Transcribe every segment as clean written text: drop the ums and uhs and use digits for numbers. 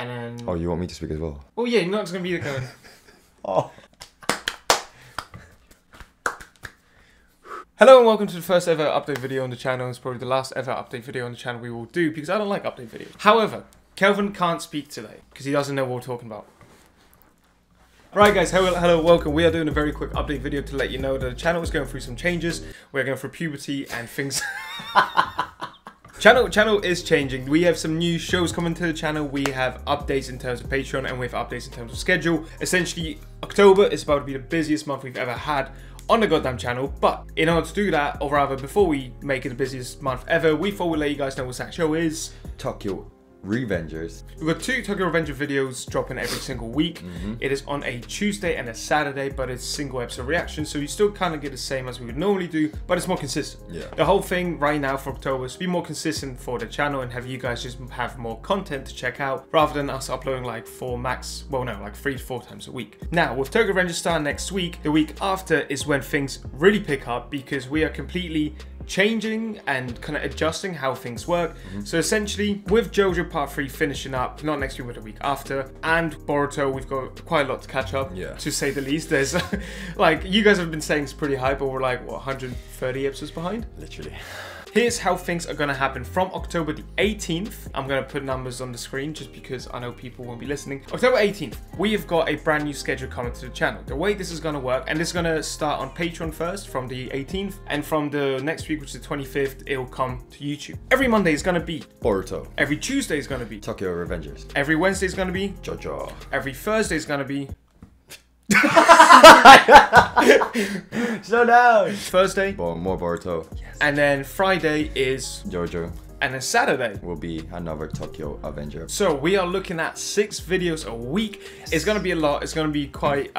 and then... Oh, you want me to speak as well? Oh yeah, you're not just going to be the going... Oh. Hello and welcome to the first ever update video on the channel. It's probably the last ever update video on the channel we will do because I don't like update videos. However, Kelvin can't speak today because he doesn't know what we're talking about. Right guys, hello, welcome. We are doing a very quick update video to let you know that the channel is going through some changes. We're going through puberty and things. Channel is changing. We have some new shows coming to the channel. We have updates in terms of Patreon and we have updates in terms of schedule. Essentially, October is about to be the busiest month we've ever had on the goddamn channel, but in order to do that, or rather before we make it the busiest month ever, we thought we'd let you guys know what that show is. Tokyo Revengers. We've got 2 Tokyo Revenger videos dropping every single week. It is on a Tuesday and a Saturday, but it's single episode reaction, so you still kind of get the same as we would normally do, but it's more consistent. Yeah. The whole thing right now for October is to be more consistent for the channel and have you guys just have more content to check out, rather than us uploading like 3 to 4 times a week. Now, with Tokyo Revengers starting next week, the week after is when things really pick up because we are completely changing and kind of adjusting how things work. So essentially, with JoJo Part 3 finishing up, not next week but the week after, and Boruto, we've got quite a lot to catch up, to say the least. There's like, you guys have been saying it's pretty hype, but we're like, what, 130 episodes behind? Literally. Here's how things are going to happen from October the 18th. I'm going to put numbers on the screen just because I know people won't be listening. October 18th, we have got a brand new schedule coming to the channel. The way this is going to work, and this is going to start on Patreon first from the 18th, and from the next week, which is the 25th, it will come to YouTube. Every Monday is going to be Boruto. Every Tuesday is going to be Tokyo Revengers. Every Wednesday is going to be JoJo. Every Thursday is going to be Slow down. Thursday. More Boruto. Yes. And then Friday is JoJo. And then Saturday will be another Tokyo Avenger. So we are looking at 6 videos a week. It's going to be a lot. It's going to be quite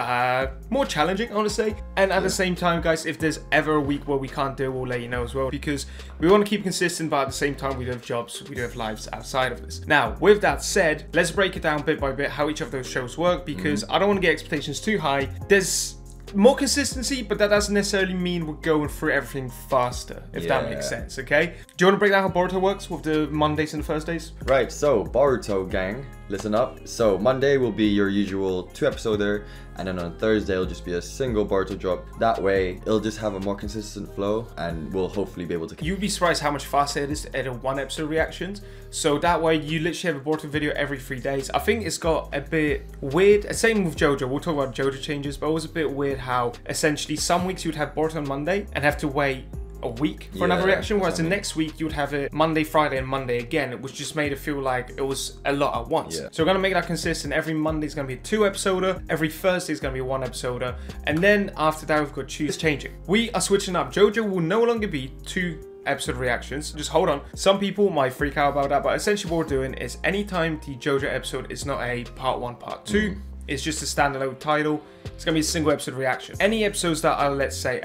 more challenging, I want to say. And at the same time, guys, if there's ever a week where we can't do it, we'll let you know as well. Because we want to keep consistent, but at the same time, we do have jobs. We do have lives outside of this. Now, with that said, let's break it down bit by bit how each of those shows work. Because I don't want to get expectations too high. There's more consistency, but that doesn't necessarily mean we're going through everything faster, if that makes sense, okay? Do you want to break down how Boruto works with the Mondays and the Thursdays? Right, so Boruto gang, listen up. So Monday will be your usual 2-episoder, and then on Thursday it'll just be a single Boruto drop. That way it'll just have a more consistent flow, and we'll hopefully be able to... You'd be surprised how much faster it is to edit 1-episode reactions. So that way you literally have a Boruto video every 3 days. I think it's got a bit weird. Same with JoJo. We'll talk about JoJo changes, but it was a bit weird how essentially some weeks you'd have Boruto on Monday and have to wait a week for another reaction, whereas the next week you'd have it Monday, Friday, and Monday again, which just made it feel like it was a lot at once. So we're gonna make that consistent. Every Monday is gonna be a 2-episoder, every Thursday is gonna be a 1-episoder, and then after that we've got Tuesday changing. We are switching up. JoJo will no longer be 2-episode reactions. Just hold on. Some people might freak out about that, but essentially what we're doing is anytime the JoJo episode is not a part 1, part 2, it's just a standalone title, it's gonna be a single episode reaction. Any episodes that are, let's say,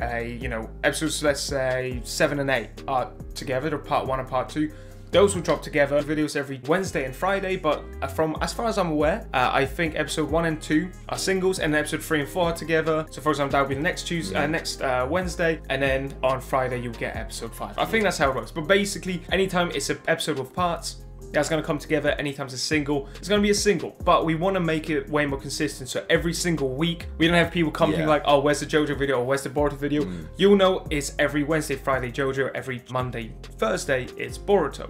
episodes, let's say 7 and 8 are together, they're part 1 and part 2, those will drop together. Videos every Wednesday and Friday, but from as far as I'm aware, I think episode 1 and 2 are singles, and episode 3 and 4 are together. So for example, that will be the next Wednesday, and then on Friday you'll get episode 5. I think that's how it works. But basically, anytime it's an episode with parts, that's going to come together. Anytime it's a single, it's going to be a single, but we want to make it way more consistent. So every single week, we don't have people commenting like, oh, where's the JoJo video or where's the Boruto video? You'll know it's every Wednesday, Friday JoJo, every Monday, Thursday it's Boruto.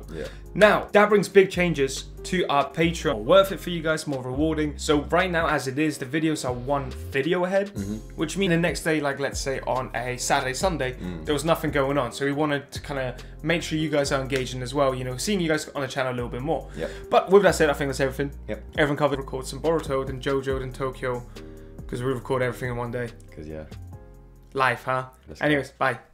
Now, that brings big changes to our Patreon. More worth it for you guys, more rewarding. So right now, as it is, the videos are 1 video ahead, which means the next day, like let's say on a Saturday, Sunday, there was nothing going on. So we wanted to kind of make sure you guys are engaging as well, you know, seeing you guys on the channel a little bit more. But with that said, I think that's everything. Everyone covered. Record some Boruto, then JoJo, then Tokyo, because we record everything in one day. Because Life, huh? Anyways, bye.